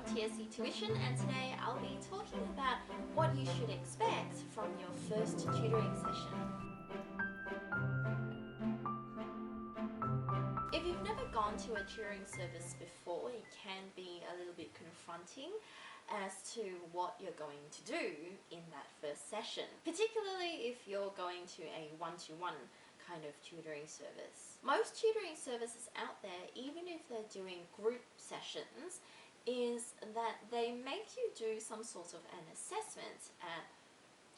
TSE Tuition, and today I'll be talking about what you should expect from your first tutoring session. If you've never gone to a tutoring service before, it can be a little bit confronting as to what you're going to do in that first session, particularly if you're going to a one-to-one kind of tutoring service. Most tutoring services out there, even if they're doing group sessions, is that they make you do some sort of an assessment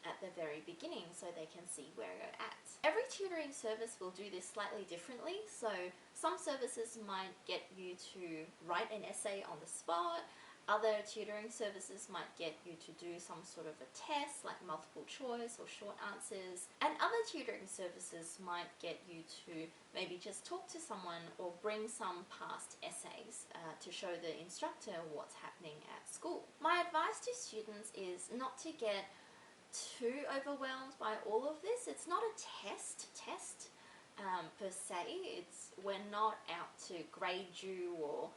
at the very beginning so they can see where you're at. Every tutoring service will do this slightly differently, so some services might get you to write an essay on the spot. Other tutoring services might get you to do some sort of a test like multiple choice or short answers, and other tutoring services might get you to maybe just talk to someone or bring some past essays to show the instructor what's happening at school. My advice to students is not to get too overwhelmed by all of this. It's not a test per se. We're not out to grade you or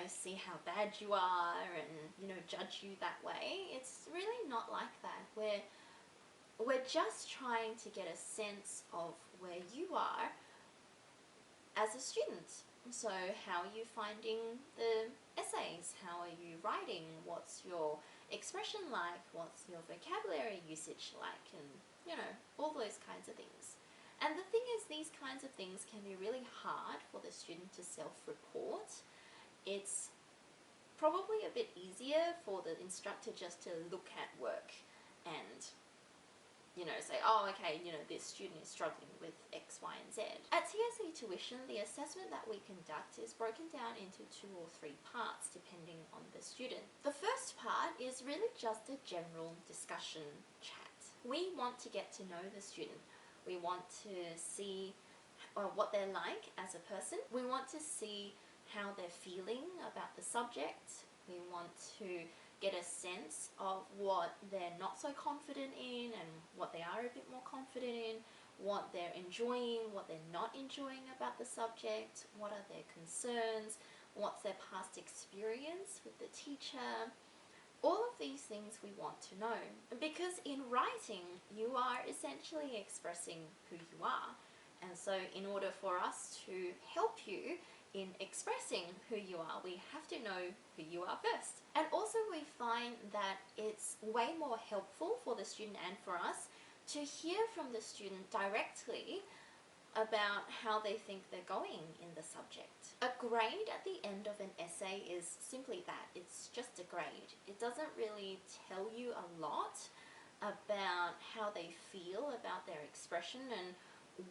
see how bad you are and judge you that way. It's really not like that. We're just trying to get a sense of where you are as a student. So how are you finding the essays? How are you writing? What's your expression like? What's your vocabulary usage like? And all those kinds of things. And the thing is, these kinds of things can be really hard for the student to self-report. It's probably a bit easier for the instructor just to look at work and say, oh, okay, this student is struggling with X, Y, and Z. At TSE Tuition, the assessment that we conduct is broken down into 2 or 3 parts depending on the student. The first part is really just a general discussion chat. We want to get to know the student. We want to see what they're like as a person. We want to see how they're feeling about the subject. We want to get a sense of what they're not so confident in and what they are a bit more confident in, what they're enjoying, what they're not enjoying about the subject, what are their concerns, what's their past experience with the teacher. All of these things we want to know, because in writing you are essentially expressing who you are. And so in order for us to help you in expressing who you are, we have to know who you are first. And also we find that it's way more helpful for the student and for us to hear from the student directly about how they think they're going in the subject. A grade at the end of an essay is simply that. It's just a grade. It doesn't really tell you a lot about how they feel about their expression and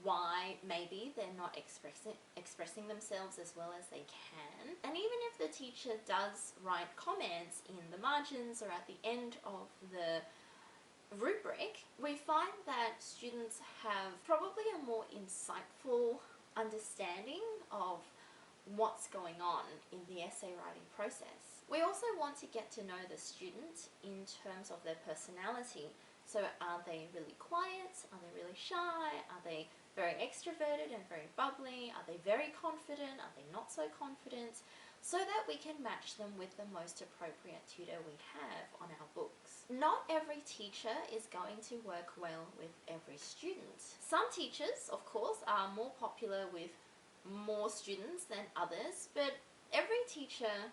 why maybe they're not expressing themselves as well as they can. And even if the teacher does write comments in the margins or at the end of the rubric, we find that students have probably a more insightful understanding of what's going on in the essay writing process. We also want to get to know the student in terms of their personality. So are they really quiet? Are they really shy? Are they very extroverted and very bubbly? Are they very confident? Are they not so confident? So that we can match them with the most appropriate tutor we have on our books. Not every teacher is going to work well with every student. Some teachers, of course, are more popular with more students than others, but every teacher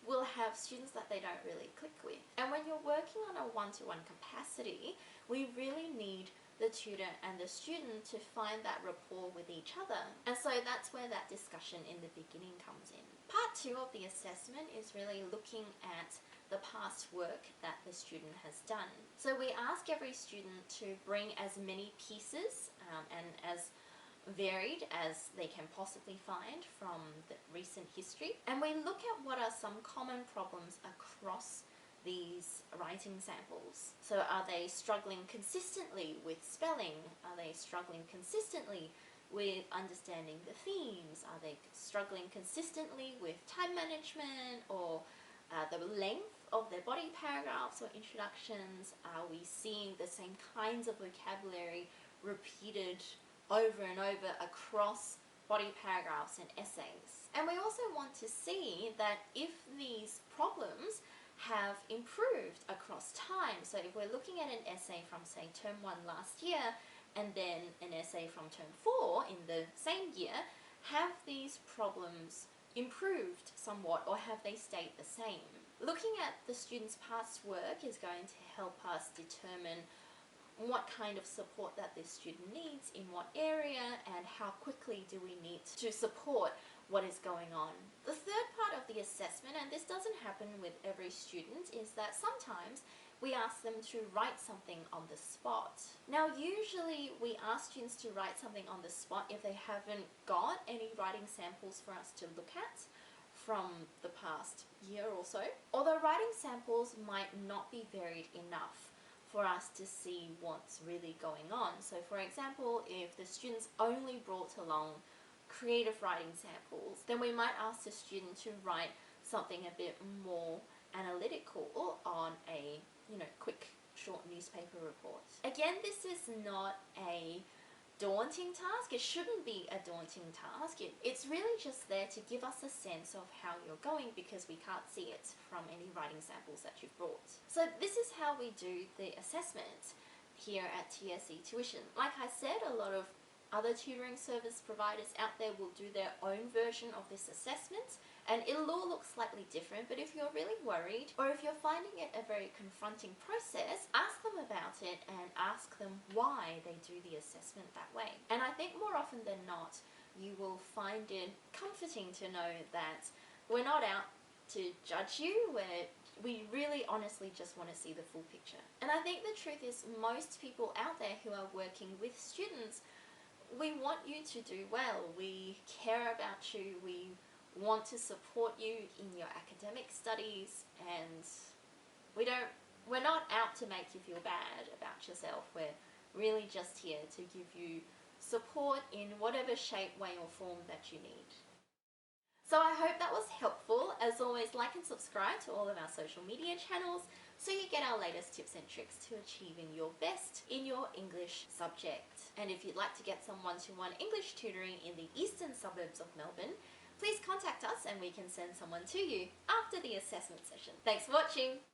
will have students that they don't really click with. And when you're working on a one-to-one capacity, we really need the tutor and the student to find that rapport with each other. And so that's where that discussion in the beginning comes in. Part 2 of the assessment is really looking at the past work that the student has done. So we ask every student to bring as many pieces and as varied as they can possibly find from the recent history, and we look at what are some common problems across these writing samples. So are they struggling consistently with spelling? Are they struggling consistently with understanding the themes? Are they struggling consistently with time management or the length of their body paragraphs or introductions? Are we seeing the same kinds of vocabulary repeated over and over across body paragraphs and essays? And we also want to see that if these problems have improved across time. So if we're looking at an essay from, say, term 1 last year and then an essay from term 4 in the same year, have these problems improved somewhat or have they stayed the same? Looking at the student's past work is going to help us determine what kind of support that this student needs, in what area, and how quickly do we need to support what is going on. The third part of the assessment, and this doesn't happen with every student, is that sometimes we ask them to write something on the spot. Now usually we ask students to write something on the spot if they haven't got any writing samples for us to look at from the past year or so. Although writing samples might not be varied enough for us to see what's really going on. So for example, if the students only brought along creative writing samples, then we might ask the student to write something a bit more analytical on a quick short newspaper report. Again, this is not a daunting task. It shouldn't be a daunting task. It's really just there to give us a sense of how you're going because we can't see it from any writing samples that you've brought. So this is how we do the assessment here at TSE Tuition. Like I said, a lot of other tutoring service providers out there will do their own version of this assessment and it'll all look slightly different, but if you're really worried or if you're finding it a very confronting process, ask them about it and ask them why they do the assessment that way. And I think more often than not, you will find it comforting to know that we're not out to judge you, we really honestly just want to see the full picture. And I think the truth is most people out there who are working with students, we want you to do well. We care about you. We want to support you in your academic studies, and we're not out to make you feel bad about yourself. We're really just here to give you support in whatever shape, way or form that you need. So I hope that was helpful. As always, like and subscribe to all of our social media channels so you get our latest tips and tricks to achieving your best in your English subject. And if you'd like to get some one-to-one English tutoring in the eastern suburbs of Melbourne, please contact us and we can send someone to you after the assessment session. Thanks for watching!